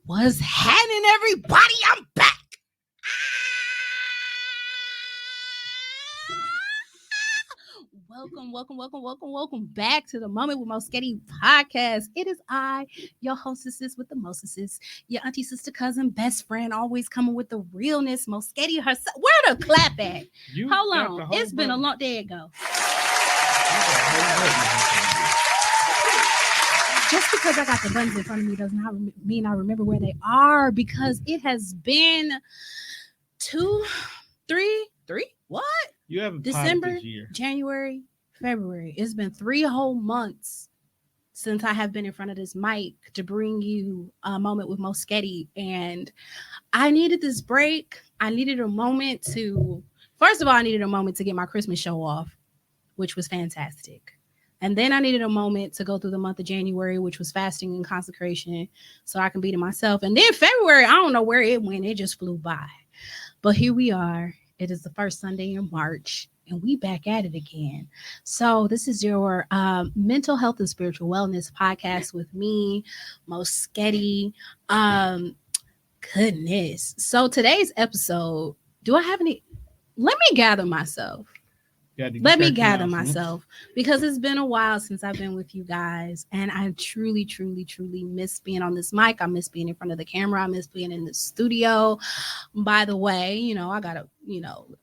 What's happening, everybody? I'm back. Welcome back to the Moment with Mo Sketty podcast. It is I, your hostesses with the mostesses, your auntie, sister, cousin, best friend, always coming with the realness, Mo Sketty herself. Where the clap at? Hold on. It's been a long day ago. Just because I got the buttons in front of me does not mean I remember where they are, because it has been 2, 3, what? You haven't December, this year. January, February. It's been 3 whole months since I have been in front of this mic to bring you a Moment with Mo Sketty. And I needed this break. I needed a moment to, first of all, I needed a moment to get my Christmas show off, which was fantastic. And then I needed a moment to go through the month of January, which was fasting and consecration, so I can be to myself. And then February, I don't know where it went. It just flew by. But here we are. It is the first Sunday in March, and we back at it again. So this is your mental health and spiritual wellness podcast with me, Mo Sketty. Goodness. So today's episode, do I have any? Let me gather myself. Let me gather myself, because it's been a while since I've been with you guys, and I truly miss being on this mic. I miss being in front of the camera. I miss being in the studio. By the way, I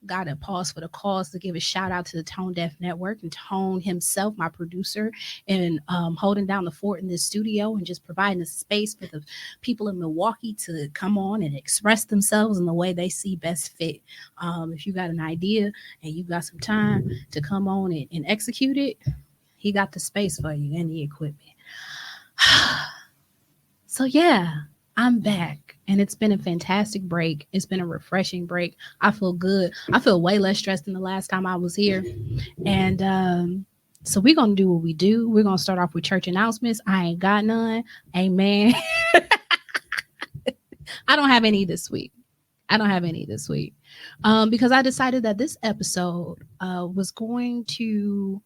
gotta pause for the cause to give a shout out to the Tone Deaf Network and Tone himself, my producer, and holding down the fort in this studio and just providing a space for the people in Milwaukee to come on and express themselves in the way they see best fit. If you got an idea and you got some time to come on and execute it, he got the space for you and the equipment. So yeah, I'm back, and it's been a fantastic break. It's been a refreshing break. I feel good. I feel way less stressed than the last time I was here. And so we're going to do what we do. We're going to start off with church announcements. I ain't got none. Amen. I don't have any this week. Because I decided that this episode was going to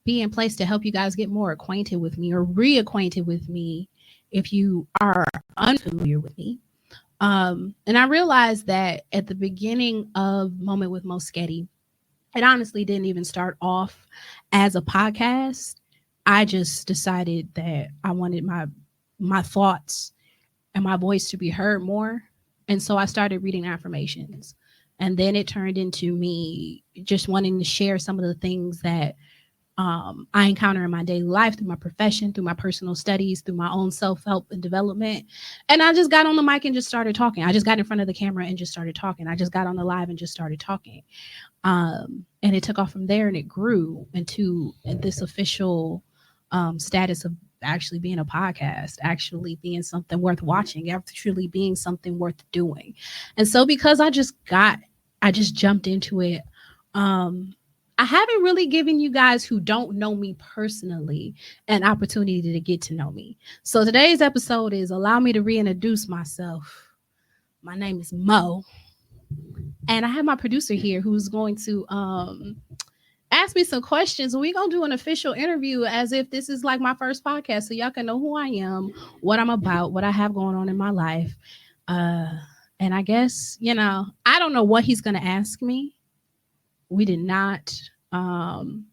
be in place to help you guys get more acquainted with me, or reacquainted with me if you are unfamiliar with me. And I realized that at the beginning of Moment with Mo Sketty, it honestly didn't even start off as a podcast. I just decided that I wanted my thoughts and my voice to be heard more. And so I started reading affirmations. And then it turned into me just wanting to share some of the things that I encounter in my daily life, through my profession, through my personal studies, through my own self-help and development. And I just got on the mic and just started talking. I just got in front of the camera and just started talking. I just got on the live and just started talking. And it took off from there, and it grew into this official status of actually being a podcast, actually being something worth watching, actually being something worth doing. And so because I just jumped into it, I haven't really given you guys who don't know me personally an opportunity to get to know me. So today's episode is allow me to reintroduce myself. My name is Mo, and I have my producer here who's going to ask me some questions. We're going to do an official interview as if this is like my first podcast, so y'all can know who I am, what I'm about, what I have going on in my life. And I guess, I don't know what he's going to ask me. We did not go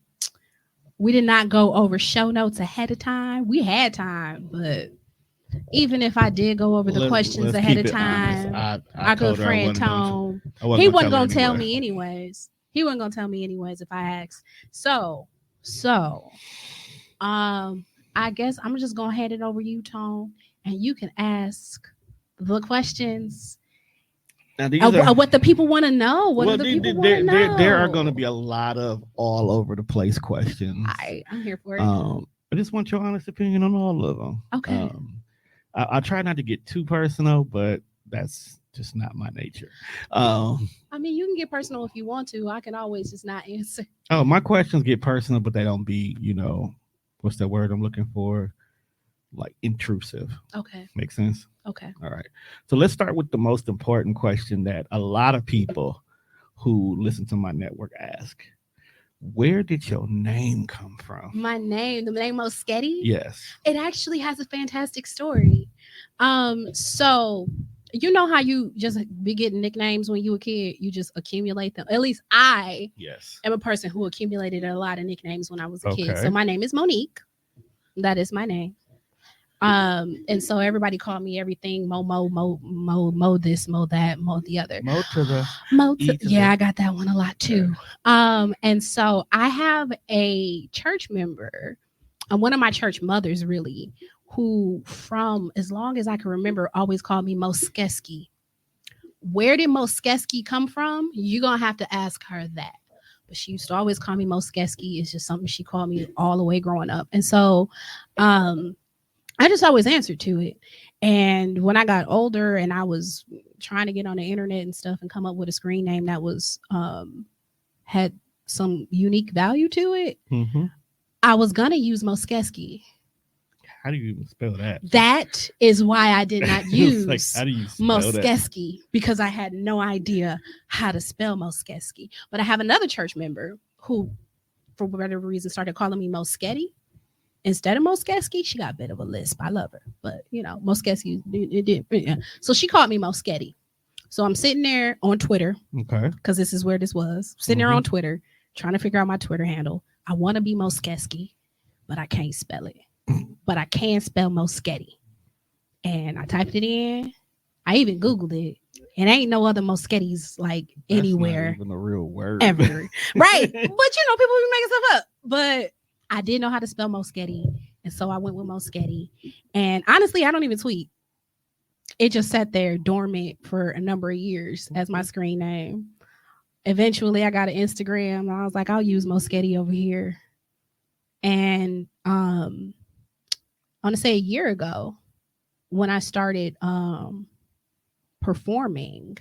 over show notes ahead of time. We had time, but even if I did go over the questions ahead of time, our good friend Tone, he wasn't going to tell me anyways. He wasn't going to tell me anyways if I asked. So, I guess I'm just going to hand it over to you, Tone, and you can ask the questions. Now, what the people want to know. What do the people want to know? There are going to be a lot of all over the place questions. I'm here for it. I just want your honest opinion on all of them. Okay. I try not to get too personal, but that's just not my nature. I mean, you can get personal if you want to. I can always just not answer. Oh, my questions get personal, but they don't be, what's that word I'm looking for? Like intrusive. Okay. Make sense? Okay. All right. So let's start with the most important question that a lot of people who listen to my network ask. Where did your name come from? My name, the name Moschetti? Yes. It actually has a fantastic story. So you know how you just be getting nicknames when you a kid, you just accumulate them. At least I am a person who accumulated a lot of nicknames when I was a kid. So my name is Monique. That is my name. And so everybody called me everything Mo this, Mo that, Mo the other. Yeah, I got that one a lot too. And so I have a church member, one of my church mothers really, who from as long as I can remember always called me Moskeski. Where did Moskeski come from? You're gonna have to ask her that. But she used to always call me Moskeski. It's just something she called me all the way growing up. And so I just always answered to it. And when I got older and I was trying to get on the internet and stuff and come up with a screen name that was had some unique value to it, I was gonna use Moskeski. How do you even spell that? That is why I did not use how do you spell Moskeski, because I had no idea how to spell Moskeski. But I have another church member who, for whatever reason, started calling me Moschetti. Instead of Moskeski, she got a bit of a lisp. I love her, but Moskeski, it did. So she called me Moschetti. So I'm sitting there on Twitter, because this is where this was. Sitting there on Twitter, trying to figure out my Twitter handle. I want to be Moskeski, but I can't spell it. But I can spell Moschetti, and I typed it in. I even Googled it, and ain't no other Moschettis like anywhere. Not even a real word ever, right? But people be making stuff up. But I didn't know how to spell Moschetti, and so I went with Moschetti. And honestly, I don't even tweet. It just sat there dormant for a number of years as my screen name. Eventually, I got an Instagram, and I was like, I'll use Moschetti over here. And I want to say a year ago, when I started performing,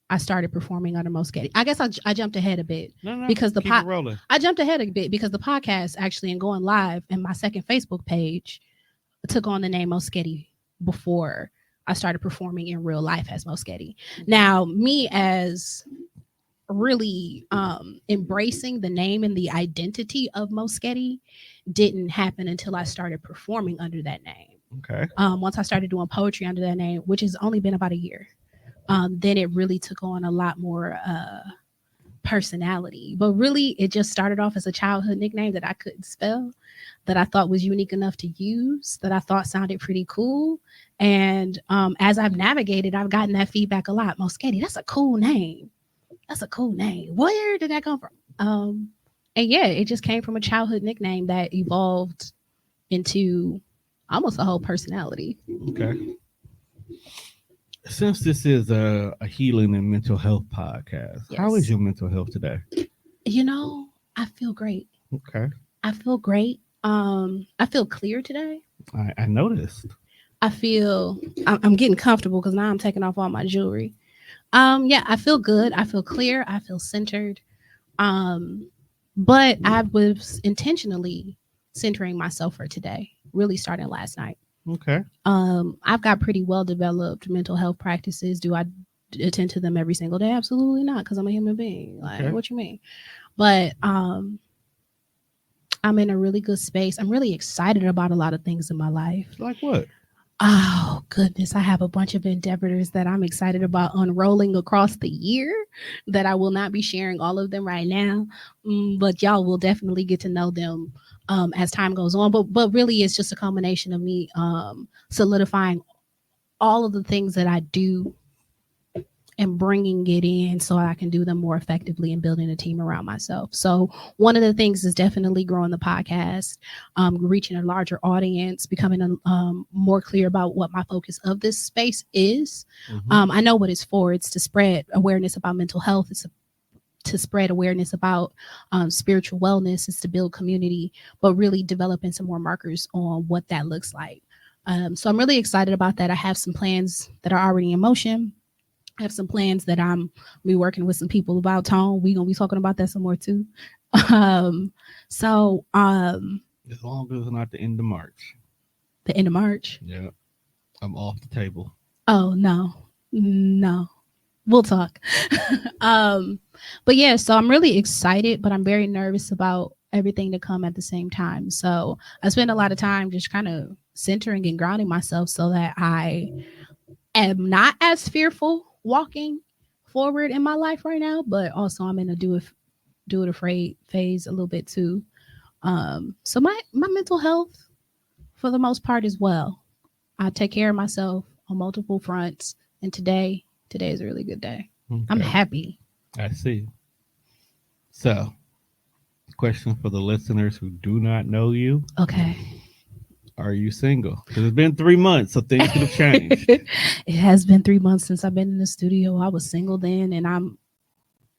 I started performing under Moschetti. I guess I jumped ahead a bit because I jumped ahead a bit because the podcast actually and going live and my second Facebook page took on the name Moschetti before I started performing in real life as Moschetti. Now, me as really embracing the name and the identity of Moschetti didn't happen until I started performing under that name. Okay. Once I started doing poetry under that name, which has only been about a year, then it really took on a lot more personality. But really, it just started off as a childhood nickname that I couldn't spell, that I thought was unique enough to use, that I thought sounded pretty cool. And as I've navigated, I've gotten that feedback a lot. Moschetti, that's a cool name. That's a cool name. Where did that come from? And yeah, it just came from a childhood nickname that evolved into almost a whole personality. Okay. Since this is a healing and mental health podcast, How is your mental health today? I feel great. Okay. I feel great. I feel clear today. I noticed. I feel I'm getting comfortable because now I'm taking off all my jewelry. Yeah, I feel good. I feel clear. I feel centered. But I was intentionally centering myself for today, really starting last night. Okay. I've got pretty well developed mental health practices. Do I attend to them every single day? Absolutely not, because I'm a human being. Like, what you mean? But I'm in a really good space. I'm really excited about a lot of things in my life. Like what? Oh, goodness. I have a bunch of endeavors that I'm excited about unrolling across the year that I will not be sharing all of them right now. But y'all will definitely get to know them as time goes on. But really, it's just a combination of me solidifying all of the things that I do and bringing it in so I can do them more effectively and building a team around myself. So one of the things is definitely growing the podcast, reaching a larger audience, becoming more clear about what my focus of this space is. I know what it's for. It's to spread awareness about mental health. It's to spread awareness about spiritual wellness. It's to build community, but really developing some more markers on what that looks like. So I'm really excited about that. I have some plans that are already in motion. I have some plans that I'm be working with some people about. Tone, we gonna be talking about that some more too. Um, so As long as it's not the end of March. the end of March. Yeah, I'm off the table. Oh no, we'll talk. um, but yeah, so I'm really excited, but I'm very nervous about everything to come at the same time. So I spend a lot of time just kind of centering and grounding myself so that I am not as fearful walking forward in my life right now, but also I'm in a do it afraid phase a little bit too. So my mental health for the most part as well. I take care of myself on multiple fronts, and today is a really good day. I'm Okay, happy. I see. So, question for the listeners who do not know you: Okay. are you single? Because it's been 3 months, so things could have changed. It has been 3 months since I've been in the studio. I was single then, and I'm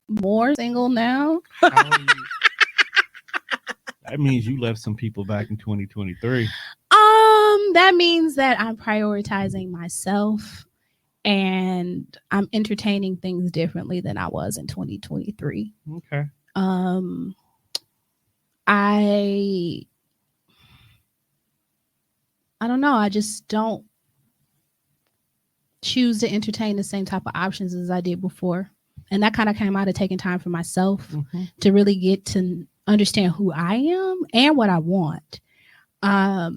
more single now. How are you? That means you left some people back in 2023. That means that I'm prioritizing myself and I'm entertaining things differently than I was in 2023. Okay. Um, I don't know. I just don't choose to entertain the same type of options as I did before. And that kind of came out of taking time for myself to really get to understand who I am and what I want.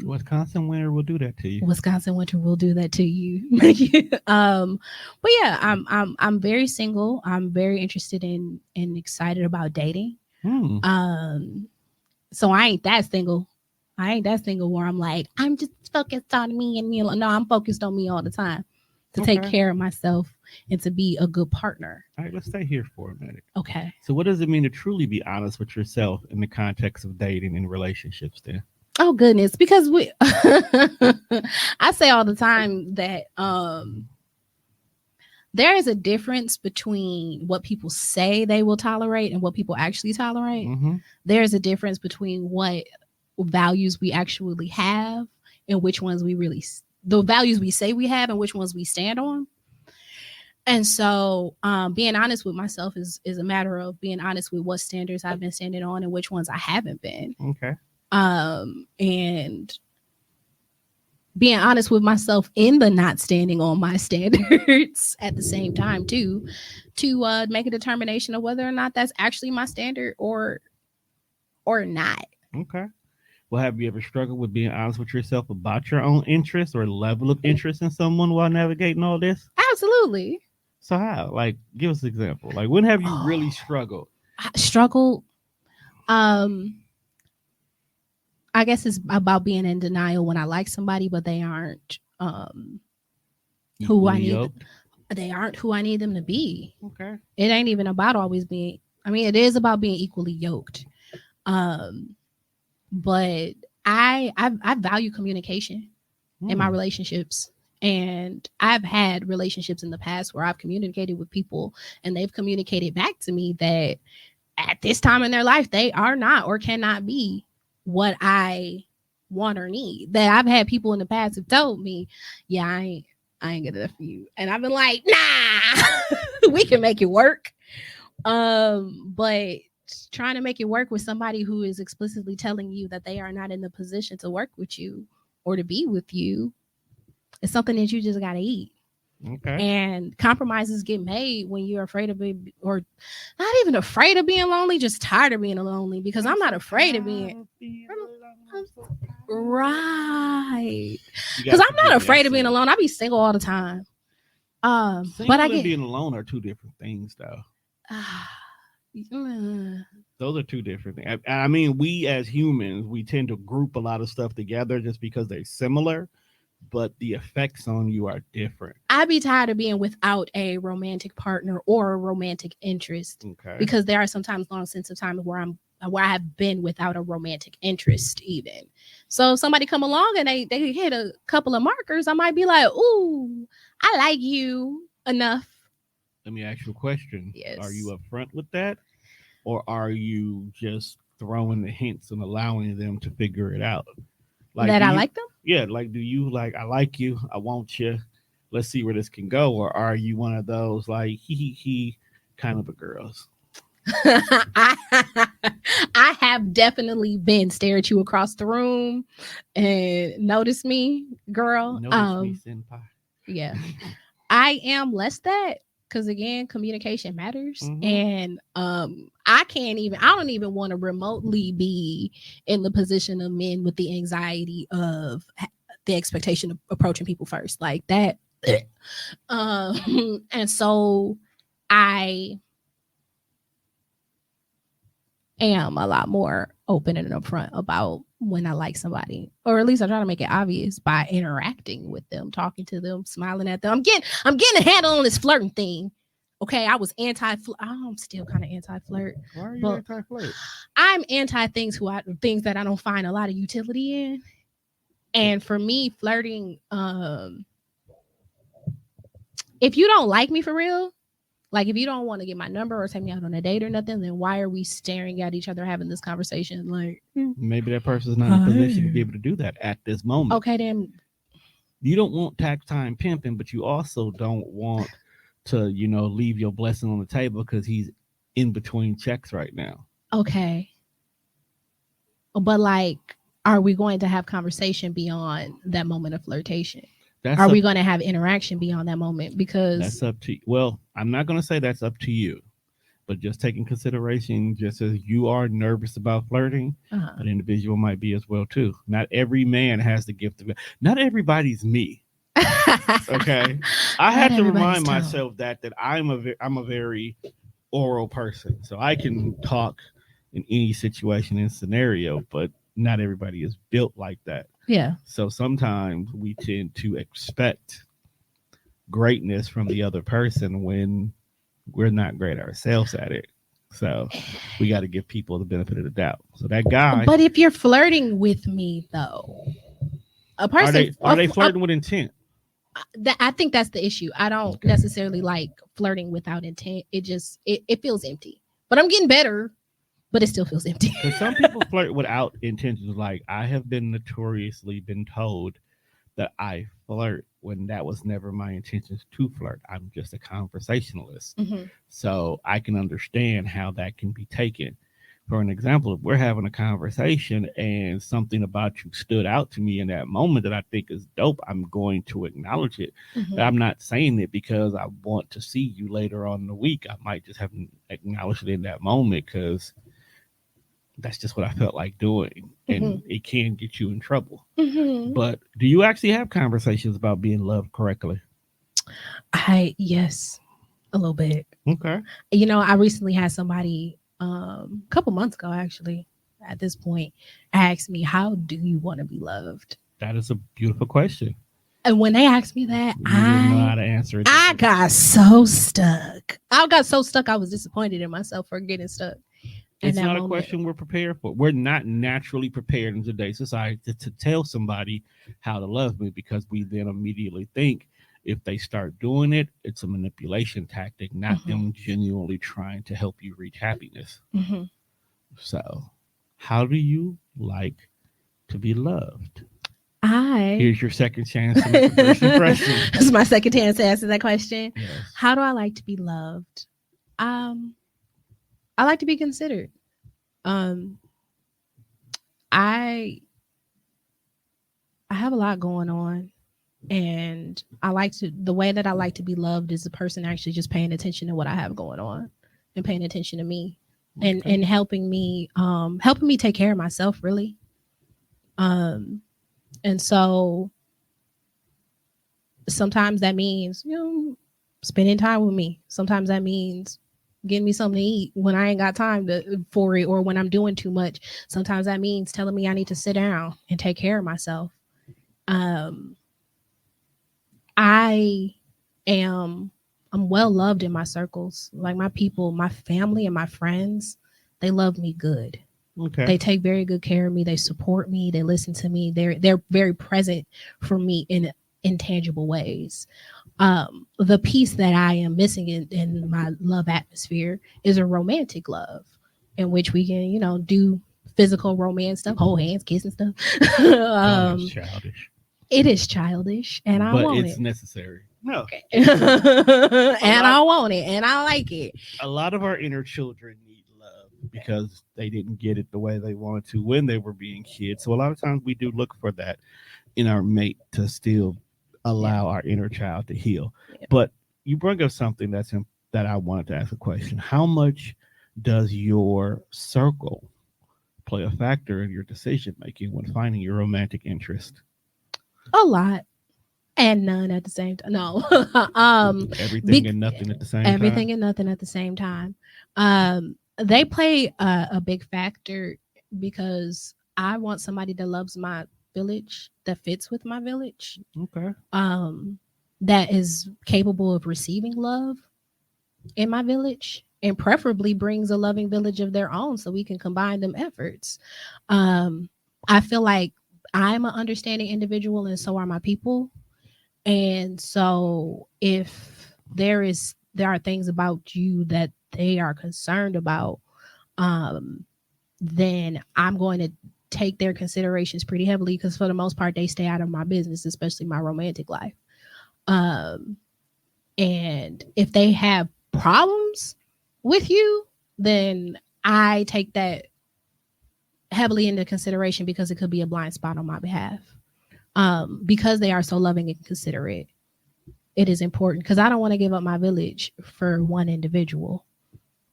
Wisconsin winter will do that to you. Wisconsin winter will do that to you. But yeah, I'm very single. I'm very interested in and excited about dating. So I ain't that single. I ain't that single where I'm like, I'm just focused on me and me alone. No, I'm focused on me all the time to take care of myself and to be a good partner. All right, let's stay here for a minute. Okay. So what does it mean to truly be honest with yourself in the context of dating and relationships then? Oh goodness, because we I say all the time that there is a difference between what people say they will tolerate and what people actually tolerate. There's a difference between what values we actually have and which ones we really the values we say we have and which ones we stand on. And so being honest with myself is a matter of being honest with what standards I've been standing on and which ones I haven't been. Okay. And being honest with myself in the not standing on my standards at the same time too, to make a determination of whether or not that's actually my standard or not. Okay. Well, have you ever struggled with being honest with yourself about your own interest or level of interest in someone while navigating all this? Absolutely. So how? Like, give us an example. Like, when have you really struggled? Struggled. I guess it's about being in denial when I like somebody, but they aren't who I need. Yoked? They aren't who I need them to be. Okay. It ain't even about always being. I mean, it is about being equally yoked. But I value communication in my relationships. And I've had relationships in the past where I've communicated with people and they've communicated back to me that at this time in their life, they are not or cannot be what I want or need. That I've had people in the past who've told me, yeah, I ain't good enough for you. And I've been like, nah, we can make it work. But trying to make it work with somebody who is explicitly telling you that they are not in the position to work with you or to be with you, it's something that you just got to eat. Okay. And compromises get made when you're afraid of being, or not even afraid of being lonely, just tired of being lonely, because I'm not afraid of being right. Because I'm not afraid of being alone. I be single all the time. But I get being alone are two different things though. Those are two different things. I mean, we as humans, we tend to group a lot of stuff together just because they're similar, but the effects on you are different. I'd be tired of being without a romantic partner or a romantic interest. Okay. Because there are sometimes long sense of time where I have been without a romantic interest even. So if somebody come along and they hit a couple of markers, I might be like, ooh, I like you enough. Let me ask you a question. Yes. Are you upfront with that? Or are you just throwing the hints and allowing them to figure it out? Like, that I like them? Yeah, like, do you like, I like you, I want you. let's see where this can go, or are you one of those like he kind of a girls? I have definitely been stare at you across the room and notice me, girl. Notice me, senpai. Yeah. I am less that because again, communication matters. Mhm. And I don't even want to remotely be in the position of men with the anxiety of the expectation of approaching people first. Like that. And so I am a lot more open and upfront about when I like somebody, or at least I try to make it obvious by interacting with them, talking to them, smiling at them. I'm getting a handle on this flirting thing. Okay, I was anti-flirt. I'm still kind of anti-flirt. Why are you But anti-flirt? I'm anti things things that I don't find a lot of utility in. And for me, flirting, if you don't like me for real, like if you don't want to get my number or take me out on a date or nothing, then why are we staring at each other having this conversation? Like maybe that person's not in a position to be able to do that at this moment. Okay, then you don't want tax time pimping, but you also don't want to, leave your blessing on the table because he's in between checks right now. Okay. But like, are we going to have conversation beyond that moment of flirtation? Are we going to have interaction beyond that moment? Because that's up to you. Well, I'm not going to say that's up to you, but just taking consideration, just as you are nervous about flirting, an individual might be as well too. Not every man has the gift of it. Not everybody's me. Okay, I had to remind myself that I'm a very oral person, so I can talk in any situation and scenario, but not everybody is built like that. Yeah. So sometimes we tend to expect greatness from the other person when we're not great ourselves at it. So we got to give people the benefit of the doubt. So that guy. But if you're flirting with me, though, a person are they flirting with intent? I think that's the issue. I don't necessarily like flirting without intent. It feels empty. But I'm getting better. But it still feels empty. Some people flirt without intentions. Like I have been notoriously been told that I flirt when that was never my intentions to flirt. I'm just a conversationalist. Mm-hmm. So I can understand how that can be taken. For an example, if we're having a conversation and something about you stood out to me in that moment that I think is dope, I'm going to acknowledge it. Mm-hmm. I'm not saying it because I want to see you later on in the week. I might just haven't acknowledged it in that moment because that's just what I felt like doing. And it can get you in trouble. Mm-hmm. But do you actually have conversations about being loved correctly? Yes, a little bit. Okay. I recently had somebody a couple months ago, actually, at this point, asked me, how do you want to be loved? That is a beautiful question. And when they asked me that, you didn't know how to answer it. I got so stuck. I was disappointed in myself for getting stuck. It's not a question we're prepared for. We're not naturally prepared in today's society to tell somebody how to love me because we then immediately think if they start doing it, it's a manipulation tactic, not them genuinely trying to help you reach happiness. Mm-hmm. So, how do you like to be loved? Here's your second chance to make a first impression. This is my second chance to answer that question. Yes. How do I like to be loved? I like to be considered. I have a lot going on, and the way that I like to be loved is the person actually just paying attention to what I have going on and paying attention to me and helping me take care of myself, really. And so sometimes that means, spending time with me. Sometimes that means getting me something to eat when I ain't got time for it or when I'm doing too much. Sometimes that means telling me I need to sit down and take care of myself. I'm well loved in my circles. Like my people, my family and my friends, they love me good. Okay. They take very good care of me. They support me. They listen to me. They're very present for me in intangible ways. The piece that I am missing in my love atmosphere is a romantic love in which we can, do physical romance stuff, hold hands, kiss and stuff. It's childish. It is childish, and I want it. But it's necessary. No. And I want it and I like it. A lot of our inner children need love because they didn't get it the way they wanted to when they were being kids. So a lot of times we do look for that in our mate to still allow our inner child to heal. Yeah. But you bring up something that I wanted to ask a question. How much does your circle play a factor in your decision making when finding your romantic interest? A lot. And none at the same time. No. Everything and nothing at the same everything time. and nothing at the same time. They play a big factor because I want somebody that loves my village, that fits with my village, Okay. that is capable of receiving love in my village, and preferably brings a loving village of their own so we can combine them efforts. I feel like I'm an understanding individual and so are my people. And so if there are things about you that they are concerned about, then I'm going to take their considerations pretty heavily, because for the most part they stay out of my business, especially my romantic life. And if they have problems with you, then I take that heavily into consideration, because it could be a blind spot on my behalf. Because they are so loving and considerate, it is important, because I don't want to give up my village for one individual.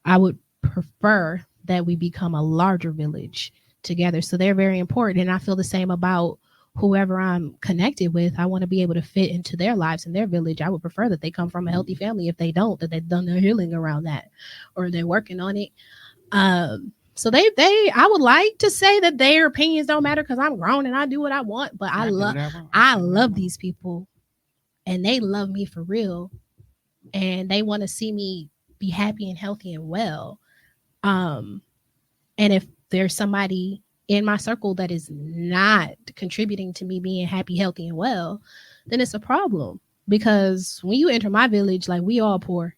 I would prefer that we become a larger village together. So they're very important. And I feel the same about whoever I'm connected with. I want to be able to fit into their lives and their village. I would prefer that they come from a healthy family. If they don't, that they've done their healing around that, or they're working on it. So I would like to say that their opinions don't matter, because I'm grown and I do what I want, but I love these people and they love me for real, and they want to see me be happy and healthy and well. And if there's somebody in my circle that is not contributing to me being happy, healthy, and well, then it's a problem, because when you enter my village, like, we all poor.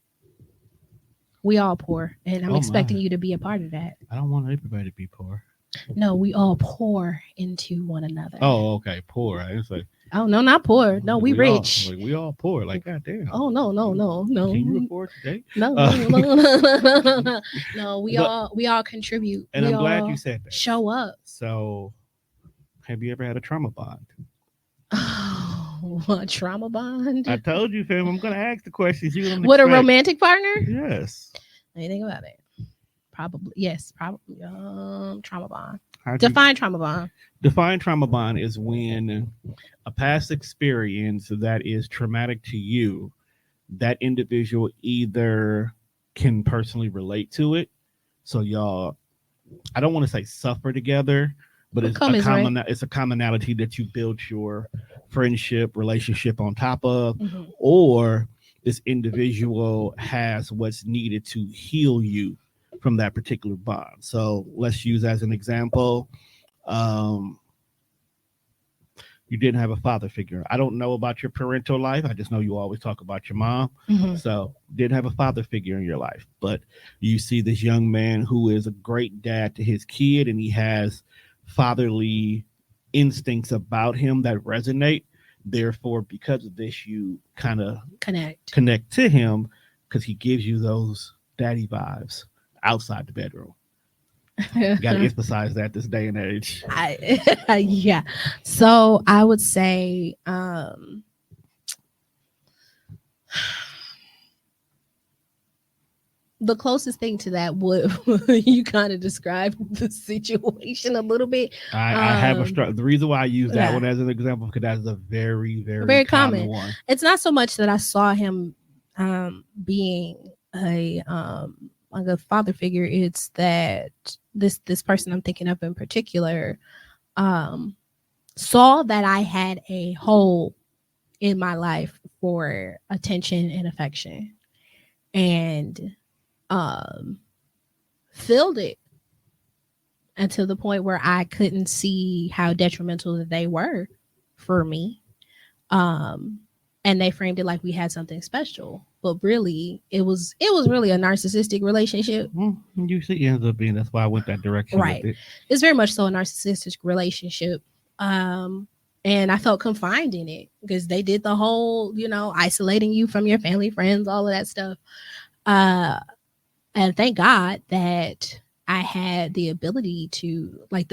And I'm expecting you to be a part of that. I don't want everybody to be poor. No, we all pour into one another. Oh, okay, poor. I didn't say. Oh no, not poor. No, we rich. We all poor. Like, goddamn. Oh no. Can you report today? No. No, we all contribute. And I'm glad you said that. Show up. So, have you ever had a trauma bond? Oh, a trauma bond? I told you, fam. I'm gonna ask the questions you don't With expect. a romantic partner? Yes. Let me think about it. Probably yes. Probably trauma bond. How'd Define trauma bond. Define trauma bond is when a past experience that is traumatic to you, that individual either can personally relate to it. So y'all, I don't want to say suffer together, but it's a commonality that you build your friendship, relationship on top of, or this individual has what's needed to heal you from that particular bond. So let's use as an example, you didn't have a father figure. I don't know about your parental life. I just know you always talk about your mom. So didn't have a father figure in your life, but you see this young man who is a great dad to his kid, and he has fatherly instincts about him that resonate. Therefore, because of this, you kind of connect to him, because he gives you those daddy vibes outside the bedroom. You got to emphasize that this day and age. Yeah. So I would say the closest thing to that would you kind of describe the situation a little bit. I have a the reason why I use that one as an example, because that's a very, very common one. It's not so much that I saw him being a father figure. It's that this person I'm thinking of in particular saw that I had a hole in my life for attention and affection, and filled it until the point where I couldn't see how detrimental that they were for me. And they framed it like we had something special, but really it was really a narcissistic relationship. You see, it ends up being, that's why I went that direction. Right. It's very much so a narcissistic relationship. And I felt confined in it because they did the whole, isolating you from your family, friends, all of that stuff. And thank God that I had the ability to I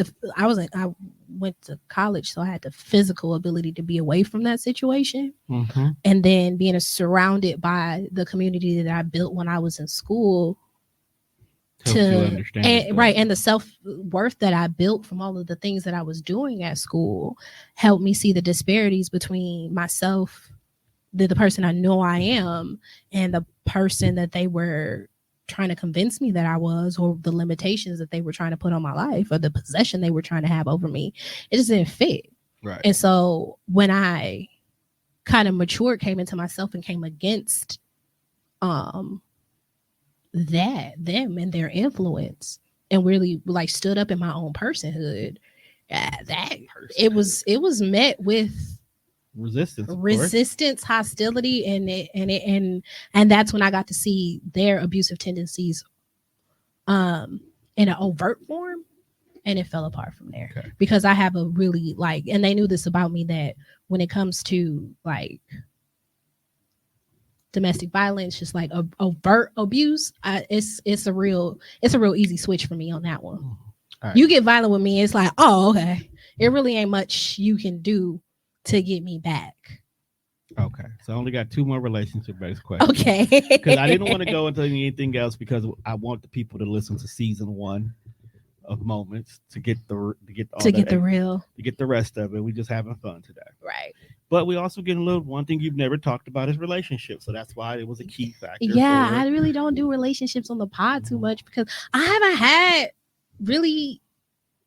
went to college, so I had the physical ability to be away from that situation. Mm-hmm. And then being surrounded by the community that I built when I was in school. And the self-worth that I built from all of the things that I was doing at school helped me see the disparities between myself, the person I know I am, and the person that they were trying to convince me that I was, or the limitations that they were trying to put on my life, or the possession they were trying to have over me. It just didn't fit. Right. And so when I kind of matured, came into myself and came against them and their influence, and really stood up in my own personhood, it was met with resistance, hostility, and that's when I got to see their abusive tendencies in an overt form, and it fell apart from there. Okay. Because I have a really and they knew this about me, that when it comes to domestic violence, just overt abuse, it's a real easy switch for me on that one. Right. You get violent with me, it's like, oh, okay, it really ain't much you can do to get me back. Okay, so I only got 2 more relationship-based questions. Okay, because I didn't want to go into anything else, because I want the people to listen to season 1 of Moments to get the rest of it. We just having fun today, right? But we also get one thing you've never talked about is relationships, so that's why it was a key factor. Yeah, I really don't do relationships on the pod too much because I haven't had really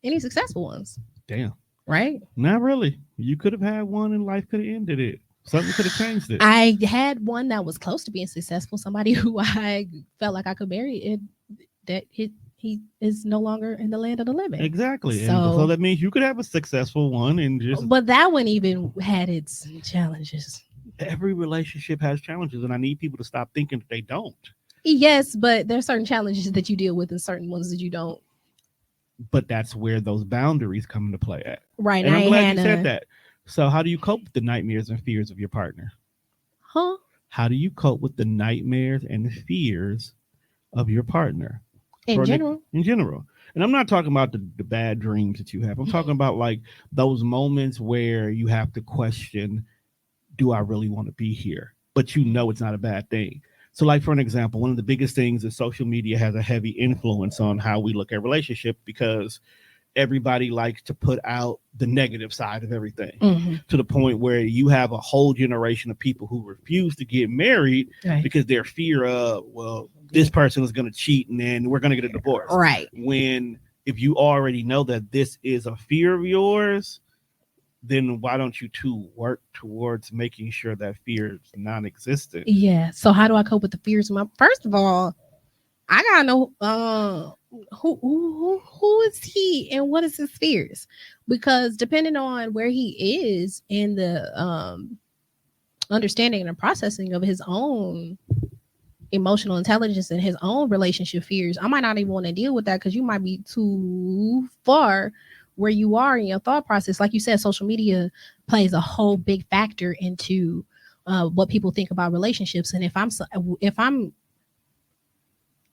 any successful ones. Damn. Right? Not really. You could have had one and life could have ended it. Something could have changed it. I had one that was close to being successful, somebody who I felt like I could marry, and that he is no longer in the land of the living. Exactly. So that means you could have a successful one and just... But that one even had its challenges. Every relationship has challenges, and I need people to stop thinking that they don't. Yes, but there's certain challenges that you deal with and certain ones that you don't. But that's where those boundaries come into play at. Right. And I'm glad you said that. So how do you cope with the nightmares and fears of your partner? Huh? How do you cope with the nightmares and fears of your partner? In general. And I'm not talking about the bad dreams that you have. I'm talking about those moments where you have to question, do I really want to be here? But it's not a bad thing. So for an example, one of the biggest things is social media has a heavy influence on how we look at relationship, because everybody likes to put out the negative side of everything, to the point where you have a whole generation of people who refuse to get married because their fear of, this person is going to cheat and then we're going to get a divorce. Right. When if you already know that this is a fear of yours, then why don't you two work towards making sure that fear is non-existent? Yeah. So how do I cope with the fears? First of all, I gotta know who is he and what is his fears, because depending on where he is in the understanding and processing of his own emotional intelligence and his own relationship fears, I might not even want to deal with that, because you might be too far where you are in your thought process. Like you said, social media plays a whole big factor into what people think about relationships. And if I'm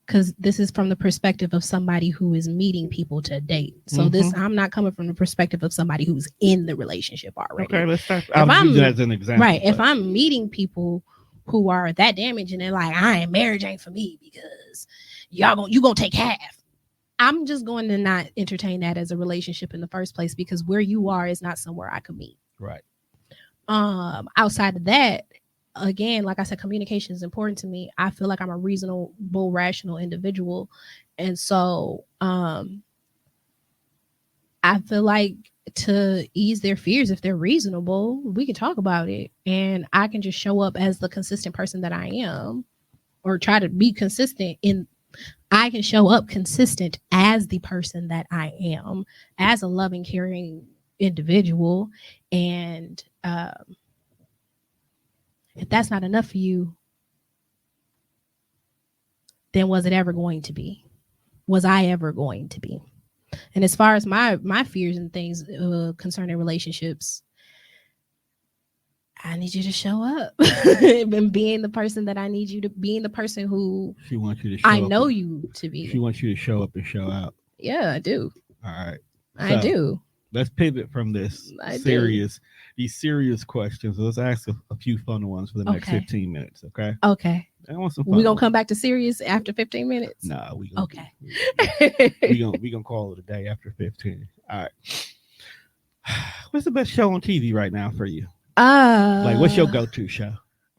because this is from the perspective of somebody who is meeting people to date. So I'm not coming from the perspective of somebody who's in the relationship already. Okay, let's start. I'll use that as an example. Right. If I'm meeting people who are that damaged and they're like, marriage ain't for me because you gonna take half, I'm just going to not entertain that as a relationship in the first place, because where you are is not somewhere I could meet. Right. Outside of that, again, like I said, communication is important to me. I feel like I'm a reasonable, rational individual. And so I feel like to ease their fears, if they're reasonable, we can talk about it. And I can just show up as the consistent person that I am, or try to be consistent I can show up consistent as the person that I am, as a loving, caring individual. And if that's not enough for you, then was it ever going to be? Was I ever going to be? And as far as my fears and things concerning relationships, I need you to show up and being the person that I need you to being the person who She wants you to show I up know and- you to She be. wants you to show up and show out. Yeah, I do. All right. I So, do. Let's pivot from this I do. these serious questions. Let's ask a few fun ones for the next Okay. 15 minutes. Okay. Okay. I want some fun We're gonna ones. come back to serious after 15 minutes. Nah, we gonna Okay. we gonna call it a day after 15. All right. What's the best show on TV right now for you? Like, what's your go-to show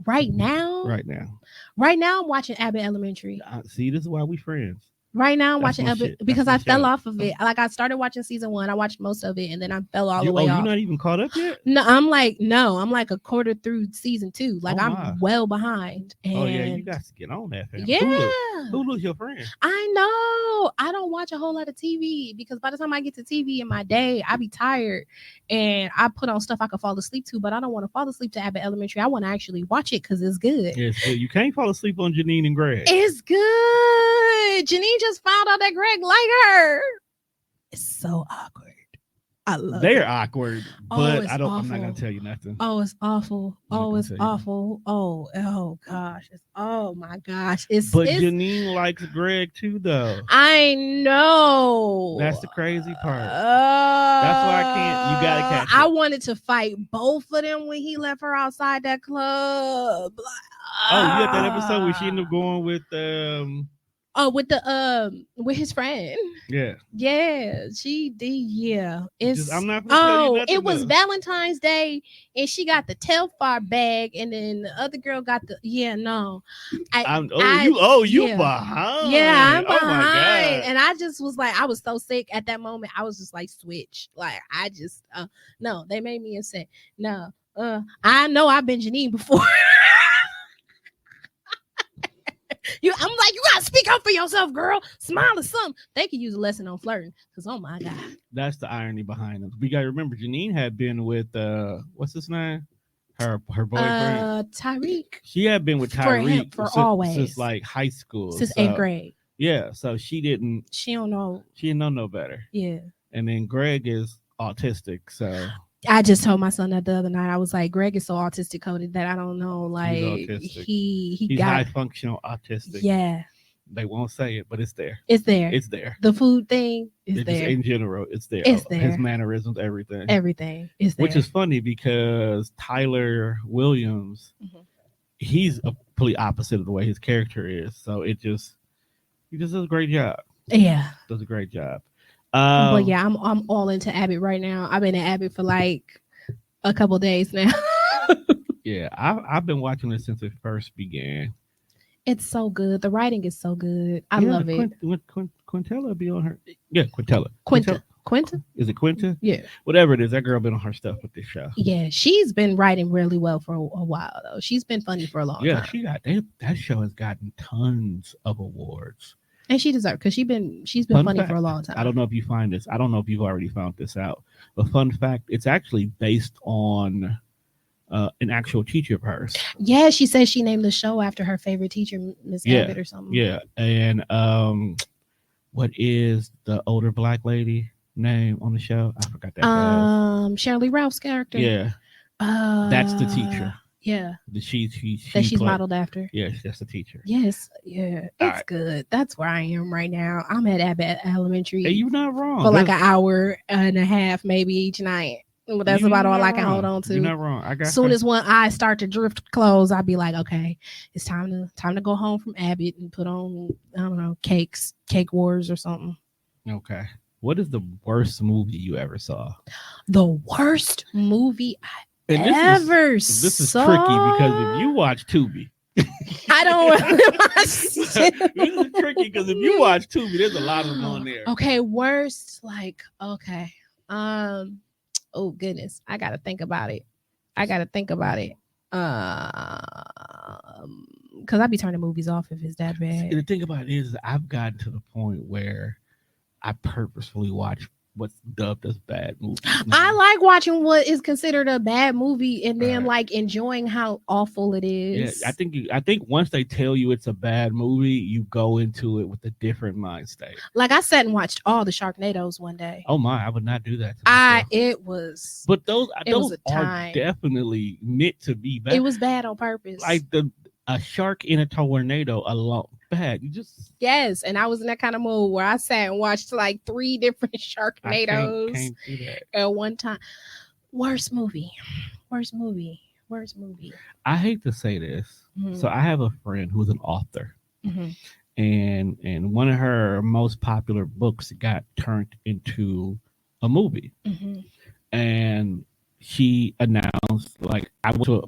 right now? right now? Right now, I'm watching Abbott Elementary. See, this is why we friends. Right now, I'm That's watching my Abbott shit. That's because my I fell show. off of it. Like I started watching season 1, I watched most of it, and then I fell all the way You're off. not even caught up yet? No, I'm like a quarter through season 2. Like Oh, I'm my. well behind. And Oh yeah, you got to get on that. Fam. yeah. Hulu's your friend. I know. I don't watch a whole lot of TV because by the time I get to TV in my day, I be tired and I put on stuff I can fall asleep to, but I don't want to fall asleep to Abbott Elementary. I want to actually watch it because it's good. Yes, you can't fall asleep on Janine and Greg. It's good. Janine just found out that Greg like her. It's so awkward. I love They're it. awkward, Oh, but it's I'm not gonna awful. tell you nothing. Oh, it's awful. I'm not Oh, gonna it's tell you. awful. Oh gosh. Oh my gosh. It's But it's, Janine likes Greg too, though. I know. That's the crazy part. That's why I can't- you gotta catch I it. wanted to fight both of them when he left her outside that club. Like, Oh, you had that episode where she ended up going with with his friend. yeah. Yeah, she did. Yeah, it's. I'm not gonna tell you Oh, nothing, it was though. Valentine's Day, and she got the Telfar bag, and then the other girl got the. Yeah, no, You yeah. behind. yeah, I'm Oh my behind, God. and I just was like, I was so sick at that moment. I was just like, switch. Like, I just, no, they made me upset. No, I know I've been Janine before. I'm like, you gotta speak up for yourself, girl. Smile or something. They could use a lesson on flirting. Cause oh my God. That's the irony behind it. We gotta remember Janine had been with what's his name? Her boyfriend. Tyreek She had been with for him, Tyreek for since, always. since like high school. since So, 8th grade. Yeah, so she didn't Know. know no better. Yeah. And then Greg is autistic, so I just told my son that the other night. I was like, Greg is so autistic coded that I don't know. Like autistic. he he's got high functional autistic. yeah, They won't say it, but it's there. it's there. It's there. The food thing is It's just there. in general, it's there. It's His there. mannerisms, everything. Everything is there. Which is funny because Tyler Williams, Mhm. he's a complete opposite of the way his character is. So he just does a great job. yeah. Does a great job. But yeah, I'm all into Abbott right now. I've been at Abbott for like a couple days now. Yeah, I've been watching it since it first began. It's so good. The writing is so good. I Yeah, love it. Quintella be on her. Yeah, Quintella. Quinta? Is it Quinta? Yeah. Whatever it is, that girl been on her stuff with this show. Yeah, she's been writing really well for a while though. She's been funny for a long Yeah, time. she got that show has gotten tons of awards. And she deserves because she's been Fun funny fact, for a long time. I don't know if you find this. I don't know if you've already found this out. But fun fact, it's actually based on an actual teacher of hers. Yeah, she said she named the show after her favorite teacher, Miss Yeah, Abbott or something. Yeah, and what is the older black lady name on the show? I forgot that. Shirley Ralph's character. Yeah, that's the teacher. Yeah, That she's played. Modeled after. Yes, that's the teacher. Yes, yeah, it's All right. good. That's where I am right now. I'm at Abbott Elementary Hey, you're not wrong. for like That's- an hour and a half, maybe each night. But that's you're about all not I can hold wrong. on to. You're not wrong. I got As soon her. as one eye start to drift close, I'll be like, okay, it's time to go home from Abbott and put on, I don't know, Cake Wars or something. Okay. What is the worst movie you ever saw? The worst movie I And ever this is saw. tricky because if you watch Tubi, I don't really watch this is tricky because if you watch Tubi, there's a lot of them on there. Okay, worst, like, okay. Oh goodness, I gotta think about it. Because I be turning movies off if it's that bad. And the thing about it is, I've gotten to the point where I purposefully watch what's dubbed as bad movies. I like watching what is considered a bad movie and then Right. like enjoying how awful it Yeah, is. I think once they tell you it's a bad movie, you go into it with a different mind state. Like I sat and watched all the Sharknadoes one day. Oh my, I would not do that to myself. It was But those was a are time. definitely meant to be bad. It was bad on purpose. Like a shark in a tornado alone. Bad. You just yes, and I was in that kind of mood where I sat and watched like 3 different I Sharknadoes can't do that. at one time. Worst movie. I hate to say this. Mhm. So I have a friend who's an author. Mhm. And one of her most popular books got turned into a movie. Mhm. And she announced, like,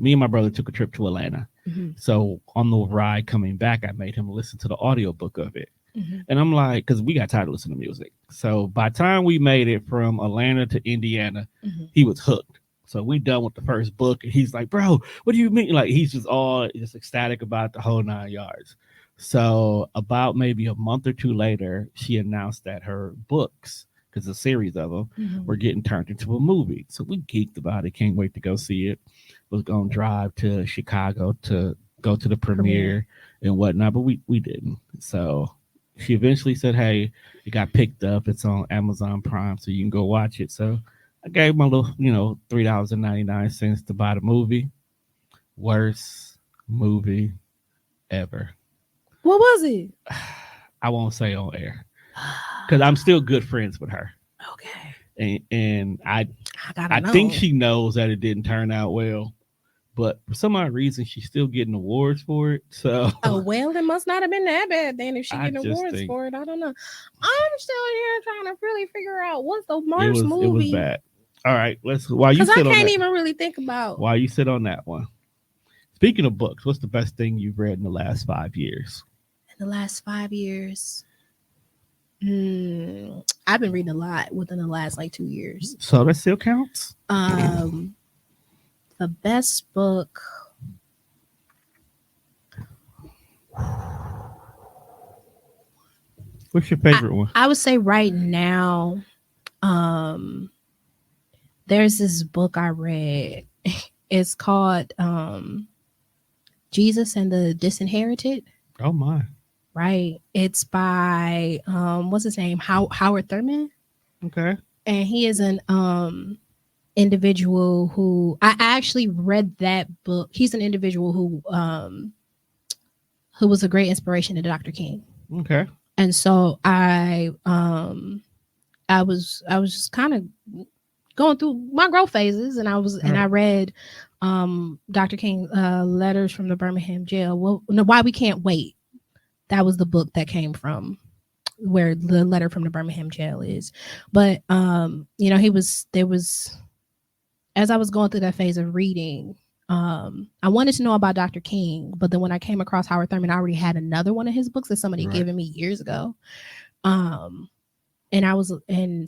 me and my brother took a trip to Atlanta. Mhm. So on the ride coming back, I made him listen to the audiobook of it. Mhm. And I'm like, because we got tired of listening to music. So by the time we made it from Atlanta to Indiana, Mhm. he was hooked. So we done with the first book, and he's like, "Bro, what do you mean?" Like he's just ecstatic about the whole 9 yards. So about maybe a month or two later, she announced that her books, because a series of them, Mhm. were getting turned into a movie. So we geeked about it. Can't wait to go see it. Was going to drive to Chicago to go to the premiere and whatnot, but we didn't. So she eventually said, "Hey, it got picked up. It's on Amazon Prime, so you can go watch it." So I gave my little, $3.99 to buy the movie. Worst movie ever. What was it? I won't say on air because I'm still good friends with her, Okay. and I gotta know. think she knows that it didn't turn out well, but for some odd reason she's still getting awards for it. So Oh well, it must not have been that bad then. If she I getting just awards think- for it, I don't know. I'm still here trying to really figure out what's the it worst was movie. bad. All right, while you Because I sit on can't that, even really think about. while you sit on that one. Speaking of books, what's the best thing you've read in the last 5 years? In the last 5 years, I've been reading a lot within the last like 2 years. So that still counts. The best book. What's your favorite one? I would say right now, there's this book I read. It's called Jesus and the Disinherited. Oh my. Right. It's by what's his name? Howard Thurman. Okay. And he is an individual who I actually read that book. He's an individual who was a great inspiration to Dr. King. Okay. And so I was just kind of going through my growth phases, and I read Dr. King Letters from the Birmingham Jail. Well, no, Why We Can't Wait. That was the book that came from where the letter from the Birmingham jail is. But there was as I was going through that phase of reading, I wanted to know about Dr. King, but then when I came across Howard Thurman, I already had another one of his books that somebody Right. given me years ago. And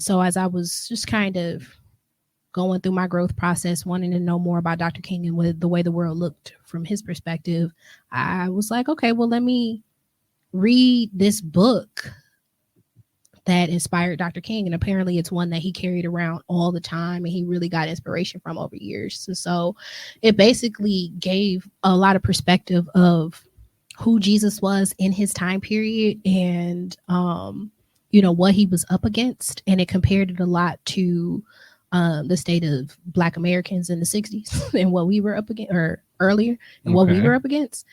so as I was just kind of going through my growth process, wanting to know more about Dr. King and the way the world looked from his perspective, I was like, okay, well, let me read this book that inspired Dr. King. And apparently it's one that he carried around all the time and he really got inspiration from over years. And so it basically gave a lot of perspective of who Jesus was in his time period and, what he was up against. And it compared it a lot to the state of Black Americans in the 60s and what we were up against, or earlier, and what we were up against.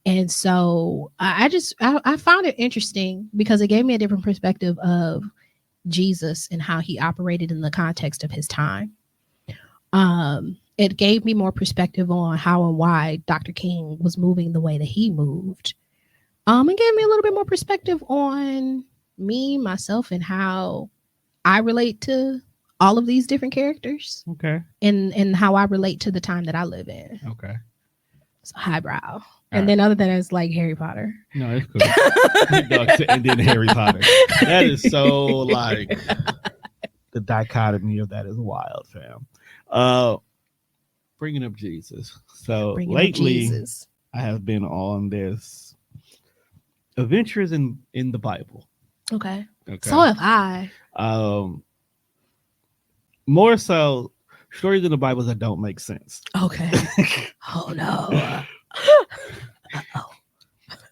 And so I found it interesting because it gave me a different perspective of Jesus and how he operated in the context of his time. It gave me more perspective on how and why Dr. King was moving the way that he moved. It gave me a little bit more perspective on me, myself, and how I relate to all of these different characters. Okay. And how I relate to the time that I live in. Okay. So highbrow. And then other than it's like Harry Potter. No, it's cool. And then Harry Potter. That is so like the dichotomy of that is wild, fam. Bringing up Jesus. So lately, I have been on this adventures in the Bible. Okay. Okay. So have I. More so stories in the Bible that don't make sense. Okay. Oh no. Uh-oh.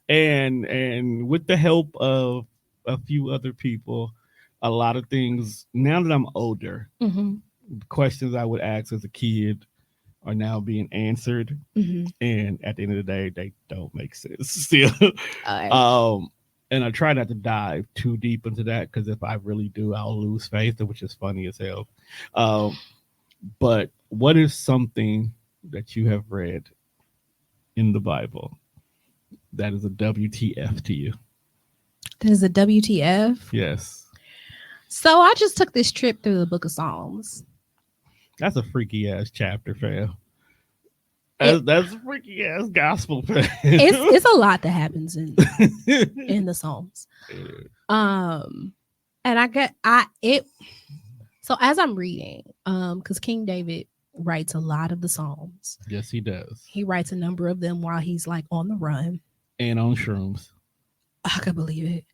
And with the help of a few other people, a lot of things now that I'm older, Mm-hmm. questions I would ask as a kid are now being answered. Mm-hmm. And at the end of the day, they don't make sense still. All right. And I try not to dive too deep into that because if I really do, I'll lose faith, which is funny as hell. But what is something that you have read in the Bible that is a WTF to you? There's a WTF. Yes. So I just took this trip through the Book of Psalms. That's a freaky ass chapter, fam. That's a freaky ass gospel, fam. It's a lot that happens in the Psalms. And so as I'm reading, because King David writes a lot of the Psalms. Yes, he does. He writes a number of them while he's like on the run. And on shrooms. I could believe it.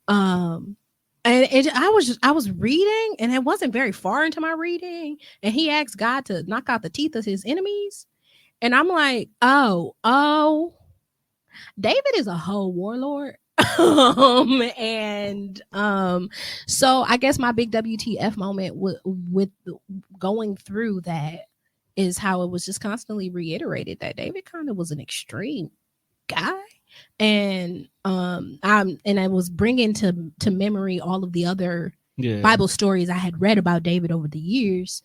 And I was reading, and it wasn't very far into my reading, and he asked God to knock out the teeth of his enemies, and I'm like, oh, David is a whole warlord. So I guess my big WTF moment with going through that is how it was just constantly reiterated that David kind of was an extreme guy. And I was bringing to memory all of the other Bible stories I had read about David over the years,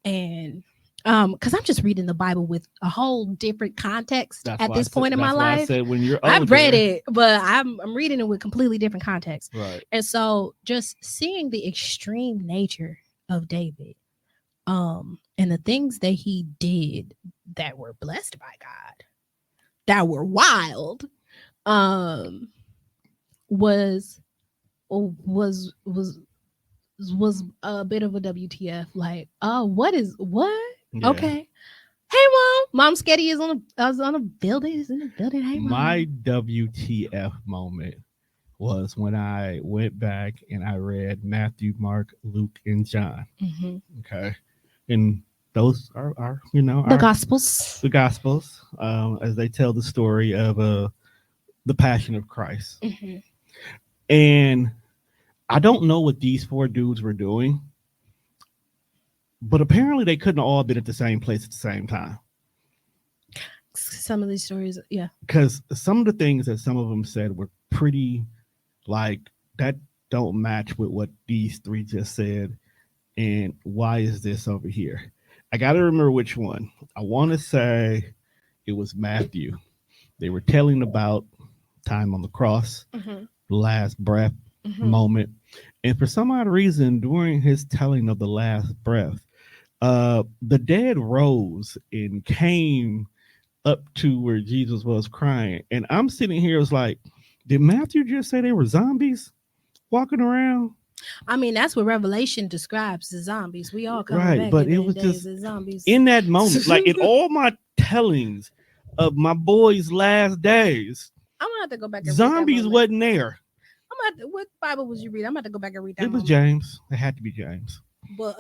and because I'm just reading the Bible with a whole different context at this point in my life. I said when you're older, I've read it, but I'm reading it with completely different context. Right. And so just seeing the extreme nature of David, and the things that he did that were blessed by God, that were wild, was a bit of a WTF. Like, what? Yeah. Okay. Hey, Mom Sketty is on a building. Is in the building. Hey, Mom. My WTF moment was when I went back and I read Matthew, Mark, Luke, and John. Mm-hmm. Okay. And those are the Gospels. The Gospels, as they tell the story of the Passion of Christ. Mm-hmm. And I don't know what these four dudes were doing, but apparently they couldn't all been at the same place at the same time. Some of these stories, yeah. Because some of the things that some of them said were pretty, like, that don't match with what these three just said. And why is this over here? I got to remember which one. I want to say it was Matthew. They were telling about time on the cross, mm-hmm. last breath mm-hmm. moment. And for some odd reason, during his telling of the last breath, the dead rose and came up to where Jesus was crying. And I'm sitting here, was like, did Matthew just say they were zombies walking around? I mean, that's what Revelation describes the zombies. We all come right, back but it was just zombies. In that moment, like in all my tellings of my boy's last days, I'm gonna have to go back and zombies read that wasn't there. What Bible was you reading? I'm gonna have to go back and read that. It was James. It had to be James. But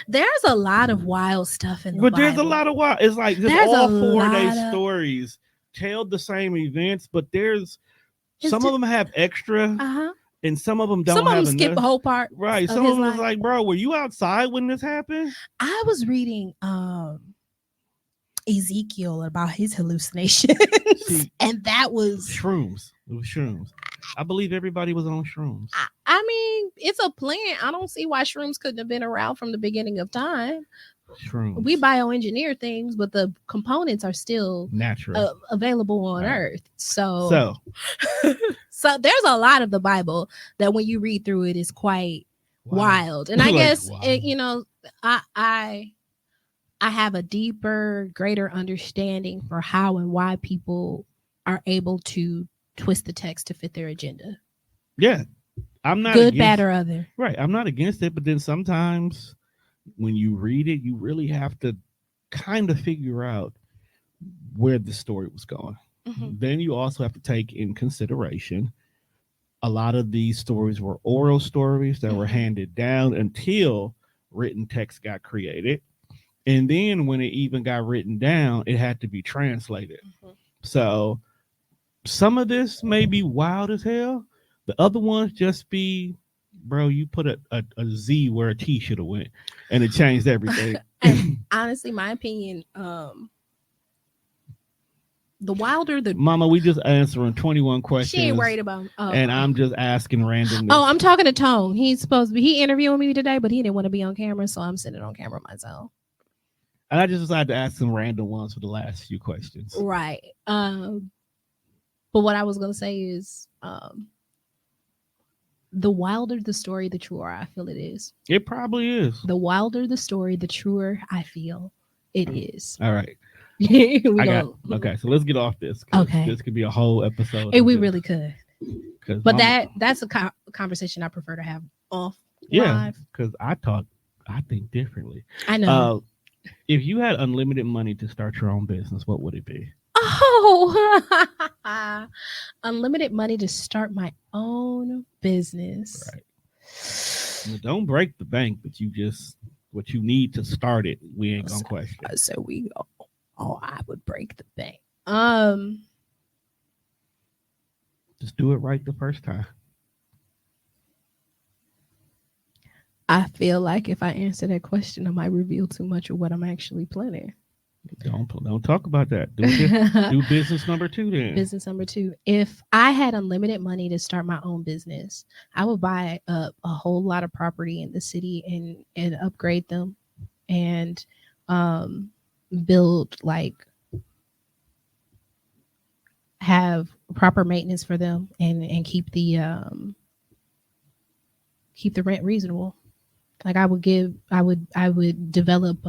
there's a lot of wild stuff in the But Bible. there's a lot of wild. It's like there's all 4 day stories tell the same events, but there's some of them have extra. And some of them don't. Some of them skip a whole part. Right. Some of them was like, bro, were you outside when this happened? I was reading Ezekiel about his hallucinations. And that was shrooms. It was shrooms. I believe everybody was on shrooms. I mean, it's a plant. I don't see why shrooms couldn't have been around from the beginning of time. Shrooms. We bioengineer things, but the components are still natural, available on Earth. So there's a lot of the Bible that when you read through it is quite wild. And I guess I have a deeper, greater understanding for how and why people are able to twist the text to fit their agenda. Yeah, I'm not good, bad, or other. Right, I'm not against it, but then sometimes when you read it, you really have to kind of figure out where the story was going. Mm-hmm. Then you also have to take in consideration a lot of these stories were oral stories that were handed down until written text got created. And then when it even got written down, it had to be translated. So some of this may be wild as hell. The other ones just be, bro, you put a Z where a T should have went, and it changed everything. And honestly, my opinion, the wilder the Mama, we just answering 21 questions. she ain't worried about. And I'm just asking random. Oh, I'm talking to Tone. He's supposed to be interviewing me today, but he didn't want to be on camera, so I'm sitting on camera myself. And I just decided to ask some random ones for the last few questions. Right. But what I was gonna say is, the wilder the story, the truer I feel it is. It probably is. The wilder the story, the truer I feel it is. All right. Okay, so let's get off this. Okay. This could be a whole episode. And we really could. But Mama, that's a conversation I prefer to have off yeah, live. because I think differently. I know. If you had unlimited money to start your own business, what would it be? Oh, unlimited money to start my own business. Right. Now, don't break the bank, but what you need to start it, we ain't gonna question. So we go. Oh, I would break the bank. Just do it right the first time. I feel like if I answer that question, I might reveal too much of what I'm actually planning. Don't talk about that. Do business number 2 then. Business number 2. If I had unlimited money to start my own business, I would buy a whole lot of property in the city and upgrade them and build, like, have proper maintenance for them and keep the rent reasonable. Like I would develop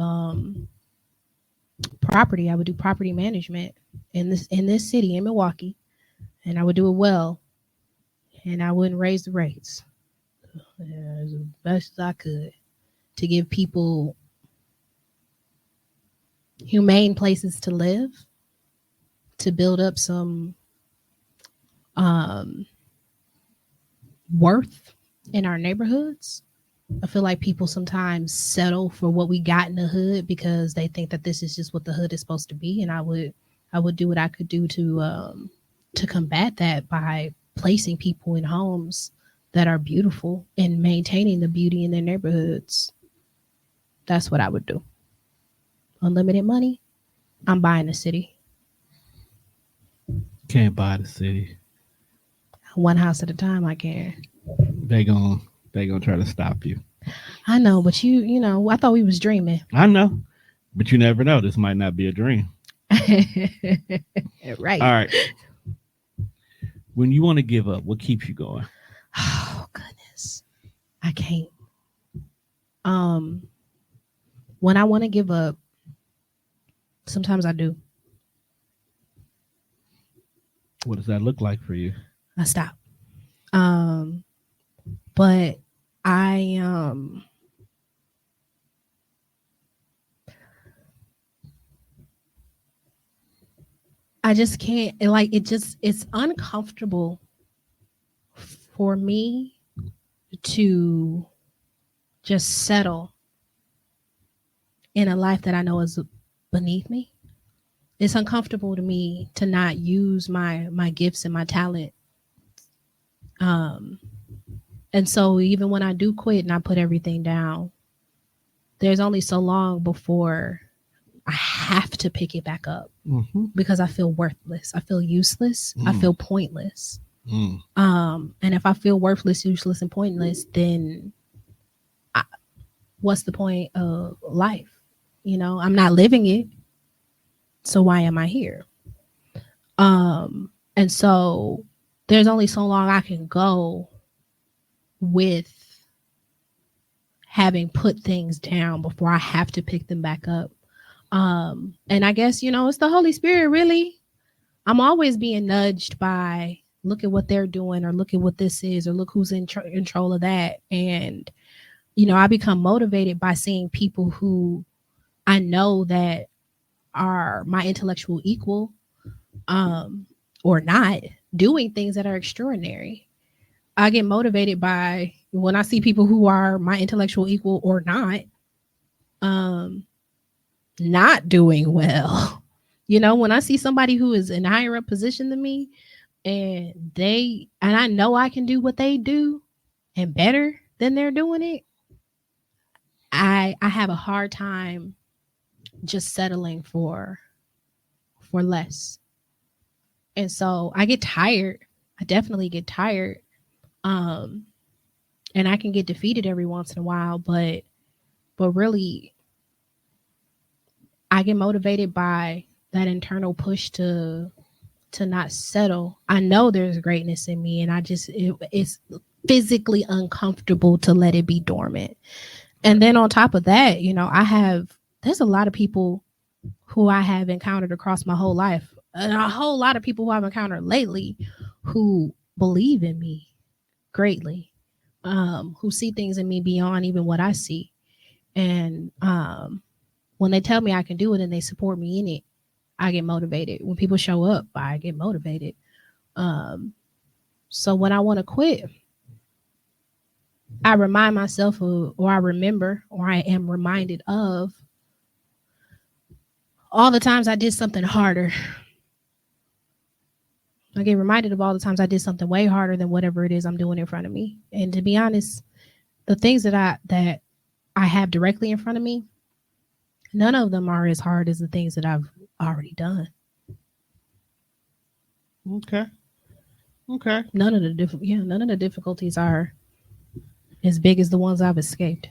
property. I would do property management in this city in Milwaukee, and I would do it well, and I wouldn't raise the rates as best as I could to give people humane places to live, to build up some worth in our neighborhoods. I feel like people sometimes settle for what we got in the hood because they think that this is just what the hood is supposed to be. And I would do what I could do to combat that by placing people in homes that are beautiful and maintaining the beauty in their neighborhoods. That's what I would do. Unlimited money, I'm buying the city. Can't buy the city. One house at a time, I can. They gonna try to stop you. I know, but you know, I thought we was dreaming. I know, but you never know. This might not be a dream. Right. All right. When you want to give up, what keeps you going? Oh goodness, I can't. When I want to give up, sometimes I do. What does that look like for you? I stop. But I just can't, it's uncomfortable for me to just settle in a life that I know is beneath me. It's uncomfortable to me to not use my gifts and my talent. And so even when I do quit and I put everything down, there's only so long before I have to pick it back up because I feel worthless. I feel useless. I feel pointless. And if I feel worthless, useless, and pointless, then what's the point of life? You know, I'm not living it. So why am I here? And so there's only so long I can go with having put things down before I have to pick them back up. And I guess, you know, it's the Holy Spirit, really. I'm always being nudged by, look at what they're doing, or look at what this is, or look who's in control of that. And, you know, I become motivated by seeing people who I know that are my intellectual equal, or not, doing things that are extraordinary. I get motivated by when I see people who are my intellectual equal or not doing well. You know, when I see somebody who is in a higher up position than me and I know I can do what they do and better than they're doing it, I have a hard time just settling for less. And so I get tired. I definitely get tired. And I can get defeated every once in a while, but really I get motivated by that internal push to not settle. I know there's greatness in me and it's physically uncomfortable to let it be dormant. And then on top of that, you know, there's a lot of people who I have encountered across my whole life, and a whole lot of people who I've encountered lately who believe in me greatly, who see things in me beyond even what I see. And when they tell me I can do it and they support me in it, I get motivated. When people show up, I get motivated. So when I want to quit, I remind myself of, or I remember, or I am reminded of all the times I did something harder. I get reminded of all the times I did something way harder than whatever it is I'm doing in front of me. And to be honest, the things that I have directly in front of me, none of them are as hard as the things that I've already done. Okay. None of the difficulties are as big as the ones I've escaped.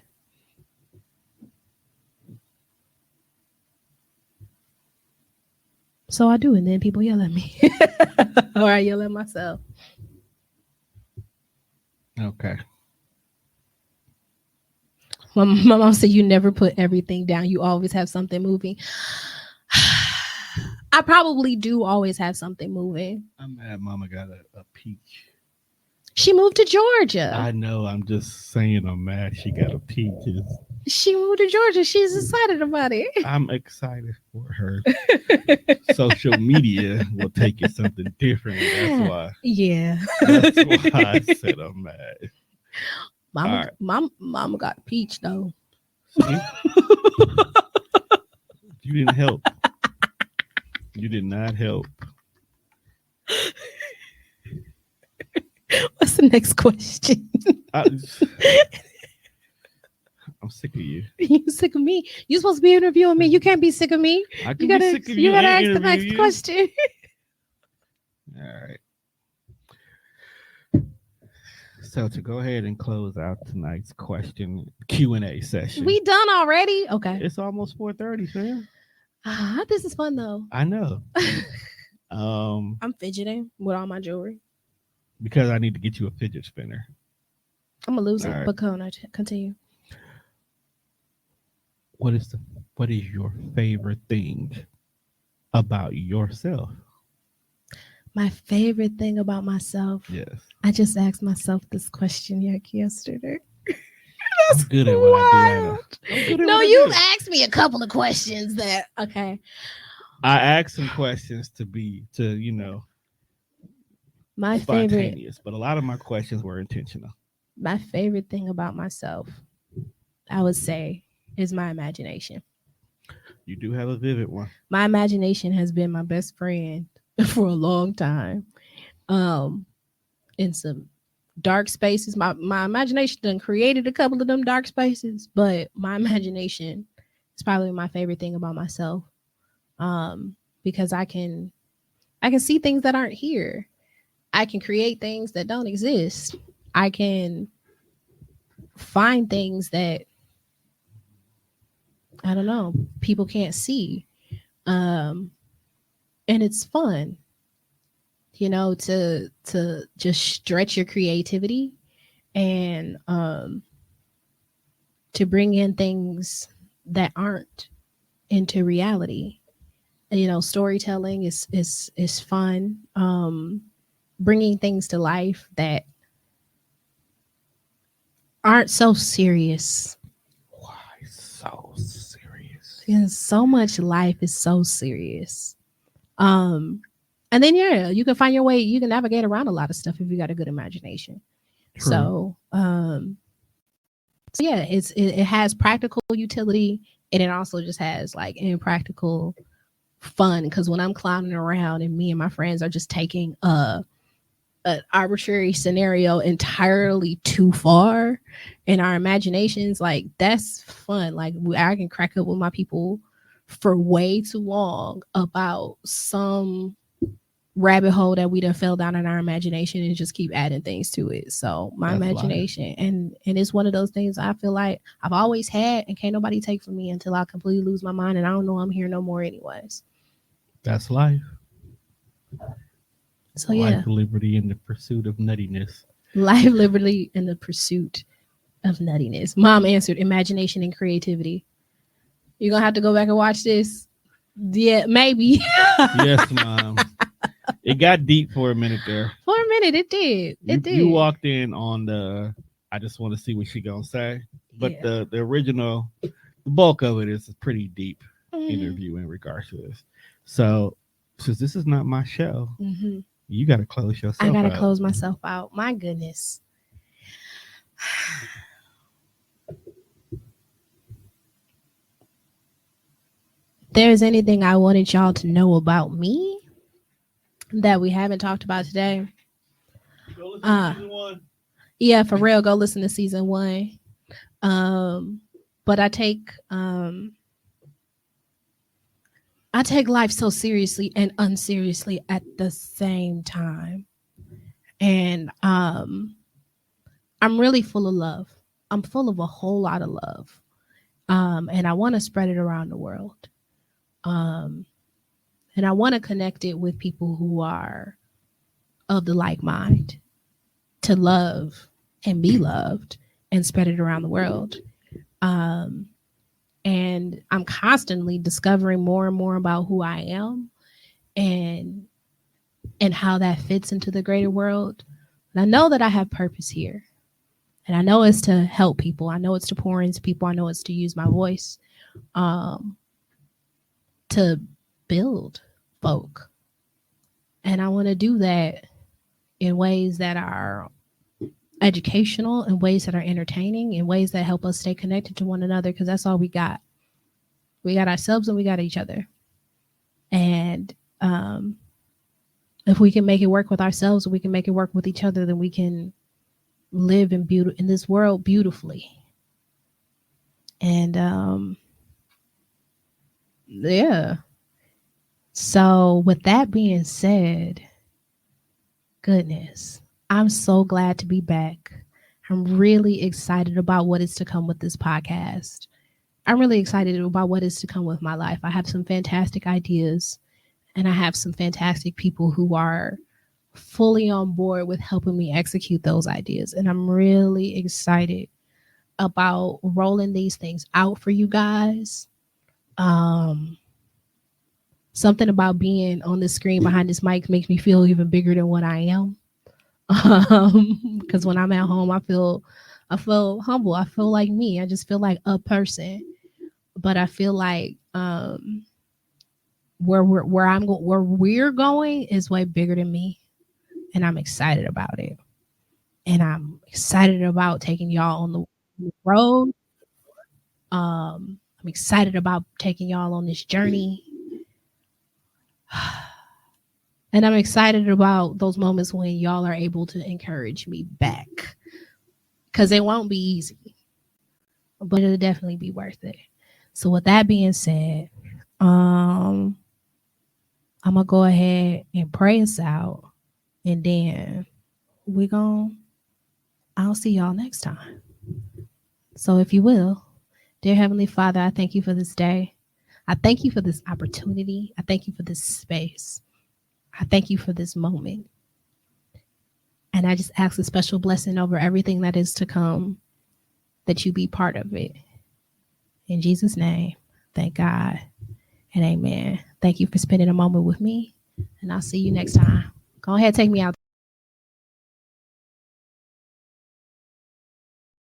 So I do, and then people yell at me, or I yell at myself. Okay. My mom said, "You never put everything down. You always have something moving." I probably do always have something moving. I'm mad Mama got a peach. She moved to Georgia. I know. I'm just saying I'm mad she got a peach. She moved to Georgia. She's excited about it. I'm excited for her. Social media will take it something different. That's why. Yeah. That's why I said I'm mad. Mama got a peach though. See? You didn't help. You did not help. What's the next question? I'm sick of you. You sick of me? You supposed to be interviewing me. You can't be sick of me. I can be sick of you. You gotta ask the next question. All right. So to go ahead and close out tonight's question Q&A session. We done already? Okay. It's almost 4:30, fam. This is fun though. I know. I'm fidgeting with all my jewelry. Because I need to get you a fidget spinner. I'm gonna lose it, right. but continue. What is your favorite thing about yourself? My favorite thing about myself. Yes. I just asked myself this question yesterday. I'm good at what I do. No, you've asked me a couple of questions that okay. I asked some questions to my spontaneous, favorite, but a lot of my questions were intentional. My favorite thing about myself, I would say, is my imagination. You do have a vivid one. My imagination has been my best friend for a long time. In some dark spaces, my imagination done created a couple of them dark spaces, but my imagination is probably my favorite thing about myself. Because I can see things that aren't here. I can create things that don't exist. I can find things that I don't know, people can't see. And it's fun, to just stretch your creativity and to bring in things that aren't into reality. Storytelling is fun. Bringing things to life that aren't so serious. Why so serious? Because so much life is so serious. And then you can find your way. You can navigate around a lot of stuff if you got a good imagination. True. So yeah, it has practical utility, and it also just has like impractical fun. Because when I'm clowning around and me and my friends are just taking an arbitrary scenario entirely too far in our imaginations, like that's fun. Like I can crack up with my people for way too long about some rabbit hole that we done fell down in our imagination and just keep adding things to it. So my That's imagination and it's one of those things I feel like I've always had and can't nobody take from me until I completely lose my mind and I don't know I'm here no more anyways. That's life. So yeah, Life, liberty, and the pursuit of nuttiness. life, liberty, and the pursuit of nuttiness. Mom answered imagination and creativity. You're gonna have to go back and watch this. Yeah, maybe. Yes, Mom. It got deep for a minute there. For a minute, it did. It did. You walked in on the, I just want to see what she gonna say. But Yeah. the original, the bulk of it is a pretty deep Mhm. interview in regards to this. So, since this is not my show, Mhm. you got to close yourself I gotta out. close myself out. My goodness. If there's anything I wanted y'all to know about me that we haven't talked about today, Go listen to season 1. yeah, for real, go listen to season 1. But I take life so seriously and unseriously at the same time. And I'm really full of love. I'm full of a whole lot of love. And I want to spread it around the world. And I want to connect it with people who are of the like mind to love and be loved and spread it around the world. And I'm constantly discovering more and more about who I am and how that fits into the greater world. And I know that I have purpose here. And I know it's to help people. I know it's to pour into people. I know it's to use my voice to build folk. And I want to do that in ways that are educational, in ways that are entertaining, in ways that help us stay connected to one another, because that's all we got. We got ourselves and we got each other. And if we can make it work with ourselves, we can make it work with each other, then we can live in this world beautifully. And yeah. So with that being said, goodness, I'm so glad to be back. I'm really excited about what is to come with this podcast. I'm really excited about what is to come with my life. I have some fantastic ideas and I have some fantastic people who are fully on board with helping me execute those ideas. And I'm really excited about rolling these things out for you guys. Something about being on the screen behind this mic makes me feel even bigger than what I am. Because when I'm at home, I feel humble. I feel like me. I just feel like a person. But I feel like where we're going is way bigger than me, and I'm excited about it. And I'm excited about taking y'all on the road. I'm excited about taking y'all on this journey. And I'm excited about those moments when y'all are able to encourage me back. Because it won't be easy, but it'll definitely be worth it. So with that being said, I'm going to go ahead and pray us out. And then I'll see y'all next time. So if you will, dear Heavenly Father, I thank you for this day. I thank you for this opportunity. I thank you for this space. I thank you for this moment. And I just ask a special blessing over everything that is to come, that you be part of it. In Jesus' name, thank God and amen. Thank you for spending a moment with me, and I'll see you next time. Go ahead, take me out.